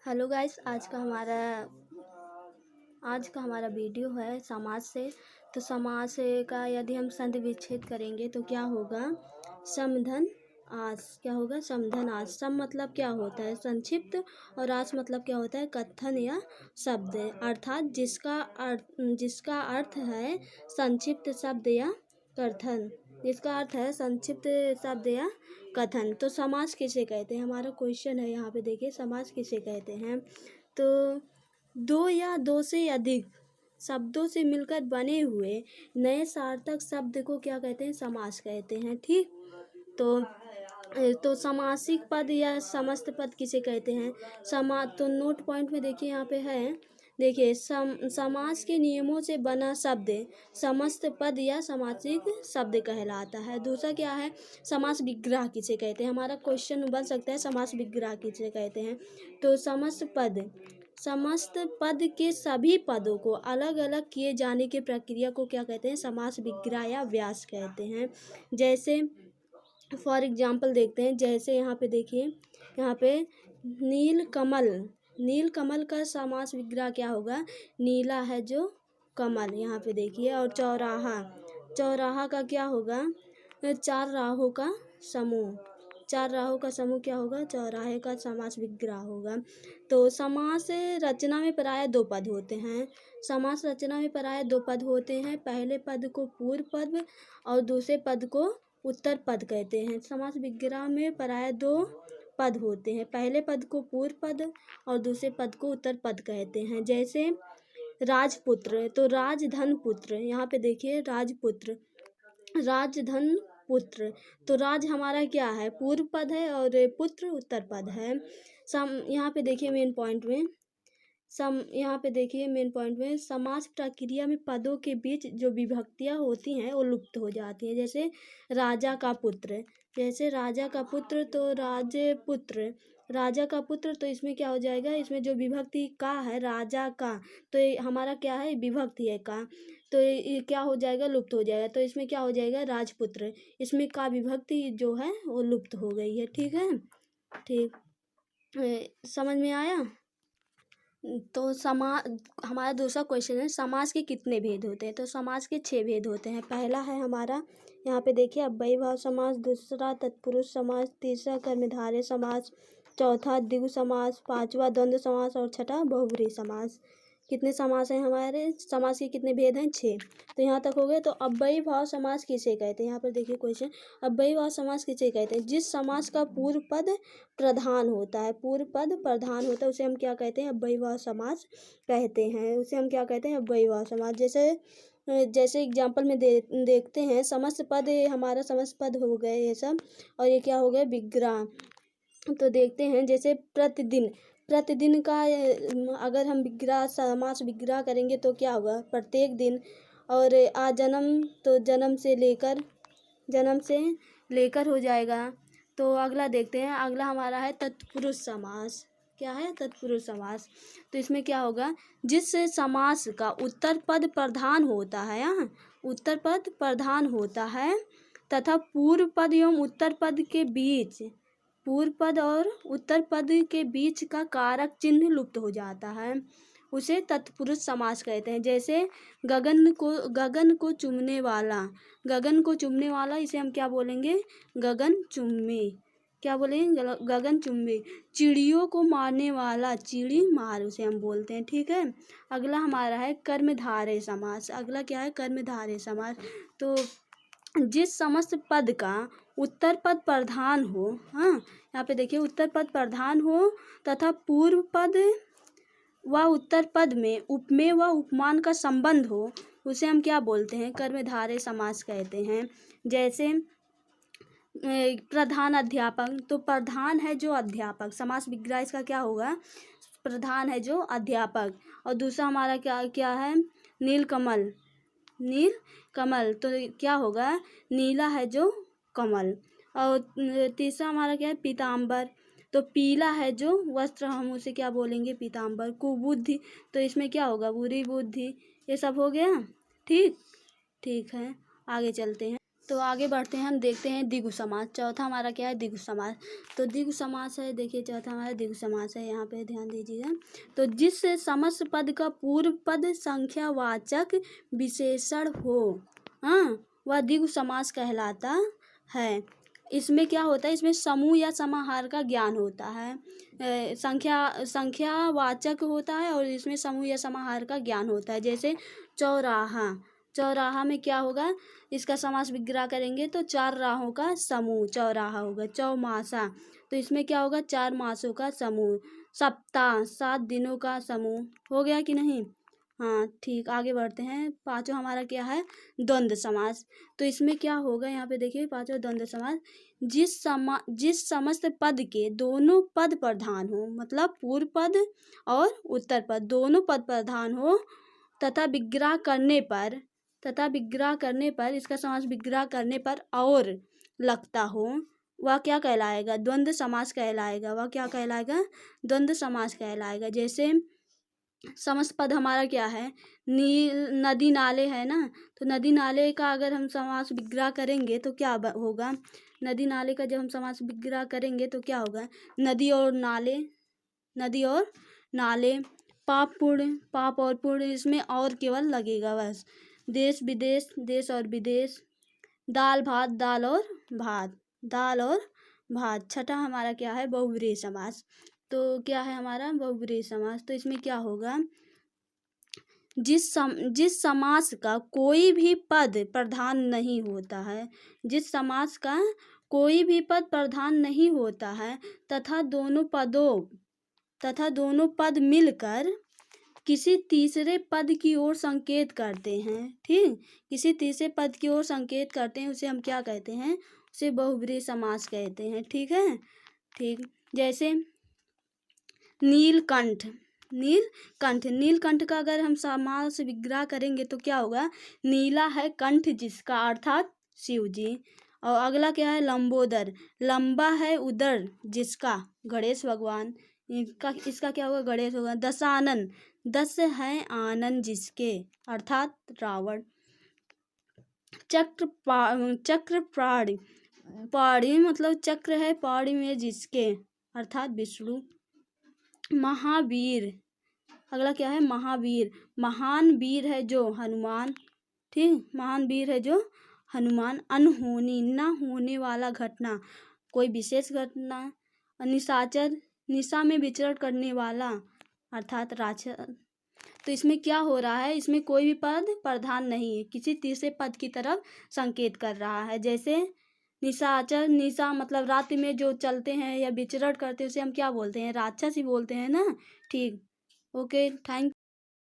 Hello guys, आज का हमारा वीडियो है समाज से। तो समाज से का यदि हम संधि विच्छेद करेंगे तो क्या होगा? समधन आस। क्या होगा? समधन आस। सम मतलब क्या होता है? संक्षिप्त। और आस मतलब क्या होता है? कथन या शब्द। अर्थात जिसका अर्थ है संक्षिप्त शब्द या कथन। जिसका अर्थ है संक्षिप्त शब्द या कथन। तो समास किसे कहते हैं? हमारा क्वेश्चन है यहाँ पे, देखिए समास किसे कहते हैं। तो दो या दो से अधिक शब्दों से मिलकर बने हुए नए सार्थक शब्द को क्या कहते हैं? समास कहते हैं। ठीक। तो समासिक पद या समस्त पद किसे कहते हैं? तो नोट पॉइंट में देखिए, यहाँ पे है, देखिए समास के नियमों से बना शब्द समस्त पद या समासिक शब्द कहलाता है। दूसरा क्या है? समास विग्रह किसे कहते हैं? हमारा क्वेश्चन बन सकता है समास विग्रह किसे कहते हैं। तो समस्त पद के सभी पदों को अलग अलग किए जाने की प्रक्रिया को क्या कहते हैं? समास विग्रह या व्यास कहते हैं। जैसे फॉर एग्जाम्पल देखते हैं, जैसे यहाँ पे देखिए, यहाँ पे नील कमल का समास विग्रह क्या होगा? नीला है जो कमल, यहाँ पे देखिए। और चौराहा का क्या होगा? चार राहों का समूह क्या होगा? चौराहे का समास विग्रह होगा। तो समास रचना में प्रायः दो पद होते हैं। पहले पद को पूर्व पद और दूसरे पद को उत्तर पद कहते हैं। समास विग्रह में प्रायः दो पद होते हैं। पहले पद को पूर्व पद और दूसरे पद को उत्तर पद कहते हैं। जैसे राजपुत्र, तो राजधन पुत्र, यहाँ पे देखिए राजधन पुत्र। तो राज हमारा क्या है? पूर्व पद है और पुत्र उत्तर पद है। यहाँ पे देखिए मेन पॉइंट में समास प्रक्रिया में पदों के बीच जो विभक्तियां होती हैं वो लुप्त हो जाती हैं। जैसे राजा का पुत्र, राजा का पुत्र, तो इसमें क्या हो जाएगा? इसमें जो विभक्ति का है राजा का, तो ये हमारा क्या है? विभक्ति है का, तो ये क्या हो जाएगा? लुप्त हो जाएगा। तो इसमें क्या हो जाएगा? राजपुत्र। इसमें का विभक्ति जो है वो लुप्त हो गई है। ठीक है, ठीक। समझ में आया? तो हमारा दूसरा क्वेश्चन है, समास के कितने भेद होते हैं? तो समास के 6 भेद होते हैं। पहला है हमारा, यहाँ पे देखिए, अव्ययीभाव समास। दूसरा तत्पुरुष समास। तीसरा कर्मधारय समास। चौथा द्विगु समास। पांचवा द्वंद्व समास और छठा बहुब्रीहि समास। कितने समास हैं हमारे? समास के कितने भेद हैं? 6। तो यहाँ तक हो गए। तो अव्ययीभाव समास किसे कहते हैं? यहाँ पर देखिए क्वेश्चन, अव्ययीभाव समास किसे कहते हैं? जिस समास का पूर्व पद प्रधान होता है, उसे हम क्या कहते हैं? अव्ययीभाव समास कहते हैं। अव्ययीभाव समास। जैसे एग्जाम्पल में देखते हैं, समस्त पद, हमारा समस्त पद हो गए ये सब, और ये क्या हो गए? विग्रह। तो देखते हैं, जैसे प्रतिदिन का अगर हम समास विग्रह करेंगे तो क्या होगा? प्रत्येक दिन। और जन्म, तो जन्म से लेकर हो जाएगा। तो अगला देखते हैं, अगला हमारा है तत्पुरुष समास। क्या है? तत्पुरुष समास। तो इसमें क्या होगा? जिस समास का उत्तर पद प्रधान होता है तथा पूर्व पद एवं उत्तर पद के बीच का कारक चिन्ह लुप्त हो जाता है, उसे तत्पुरुष समास कहते हैं। जैसे गगन को चूमने वाला, इसे हम क्या बोलेंगे? गगनचुम्बी। क्या बोलेंगे? गगनचुम्बी। चिड़ियों को मारने वाला, चिड़ी मार, उसे हम बोलते हैं। ठीक है। अगला हमारा है कर्मधारय समास। अगला क्या है? कर्मधारय समास। तो जिस समस्त पद का उत्तर पद प्रधान हो, हाँ, यहाँ पे देखिए, उत्तर पद प्रधान हो तथा पूर्व पद व उत्तर पद में उपमेय व उपमान का संबंध हो, उसे हम क्या बोलते हैं? कर्मधारय समास कहते हैं। जैसे प्रधान अध्यापक, तो प्रधान है जो अध्यापक, समास विग्रह इसका क्या होगा? प्रधान है जो अध्यापक। और दूसरा हमारा क्या है? नीलकमल, तो क्या होगा? नीला है जो कमल। और तीसरा हमारा क्या है? पीताम्बर, तो पीला है जो वस्त्र, हम उसे क्या बोलेंगे? पीताम्बर। कुबुद्धि, तो इसमें क्या होगा? बुरी बुद्धि। ये सब हो गया। ठीक है, आगे चलते हैं। तो आगे बढ़ते हैं, हम देखते हैं द्विगु समास। चौथा हमारा क्या है? द्विगु समास। तो द्विगु समास है, देखिए चौथा हमारा द्विगु समास है, यहाँ पे ध्यान दीजिएगा। तो जिस समस्त पद का पूर्व पद संख्यावाचक विशेषण हो, हाँ, वह द्विगु समास कहलाता है। इसमें क्या होता है? इसमें समूह या समाहार का ज्ञान होता है। संख्यावाचक होता है और इसमें समूह या समाहार का ज्ञान होता है। जैसे चौराहा, चौराहा में क्या होगा? इसका समास विग्रह करेंगे तो 4 राहों का समूह चौराहा होगा। चौमासा, तो इसमें क्या होगा? 4 मासों का समूह। सप्ताह, 7 दिनों का समूह। हो गया कि नहीं? हाँ ठीक, आगे बढ़ते हैं। पांचों हमारा क्या है? द्वंद्व समास। तो इसमें क्या होगा? यहाँ पे देखिए पांचों द्वंद्व समास। जिस समस्त पद के दोनों पद प्रधान हो, मतलब पूर्व पद और उत्तर पद दोनों पद प्रधान हो तथा विग्रह करने पर इसका समास विग्रह करने पर और लगता हो, वह क्या कहलाएगा? द्वंद्व समास कहलाएगा। वह क्या कहलाएगा? द्वंद्व समास कहलाएगा। जैसे समस्त पद हमारा क्या है? नदी नाले है ना, तो नदी नाले का अगर हम समास विग्रह करेंगे तो क्या होगा? नदी नाले का जब हम समास विग्रह करेंगे तो क्या होगा? नदी और नाले। पाप और पुण्य, इसमें और केवल लगेगा बस। देश और विदेश। दाल और भात। छठा हमारा क्या है? बहुब्रीहि समास। तो क्या है हमारा? बहुब्रीहि समास। तो इसमें क्या होगा? जिस समास का कोई भी पद प्रधान नहीं होता है, जिस समास का कोई भी पद प्रधान नहीं होता है तथा दोनों पद मिलकर किसी तीसरे पद की ओर संकेत करते हैं। ठीक, किसी तीसरे पद की ओर संकेत करते हैं, उसे हम क्या कहते हैं? उसे बहुब्रीहि समास कहते हैं। ठीक है, ठीक। जैसे नीलकंठ का अगर हम समास विग्रह करेंगे तो क्या होगा? नीला है कंठ जिसका, अर्थात शिव जी। और अगला क्या है? लंबोदर, लंबा है उदर जिसका, गणेश भगवान। इसका क्या होगा? गणेश भगवान। दशानन, 10 है आनंद जिसके, अर्थात रावण। चक्र पाणी मतलब चक्र है पाणी में जिसके, अर्थात विष्णु। महावीर, अगला क्या है? महावीर, महान वीर है जो हनुमान। ठीक, महान वीर है जो हनुमान। अनहोनी, न होने वाला घटना, कोई विशेष घटना। निशाचर, निशा में विचरण करने वाला, अर्थात राक्षस। तो इसमें क्या हो रहा है? इसमें कोई भी पद प्रधान नहीं है, किसी तीसरे पद की तरफ संकेत कर रहा है। जैसे निशाचर, निशा मतलब रात में जो चलते हैं या विचरण करते हैं उसे हम क्या बोलते हैं? राक्षस ही बोलते हैं ना। ठीक, ओके, थैंक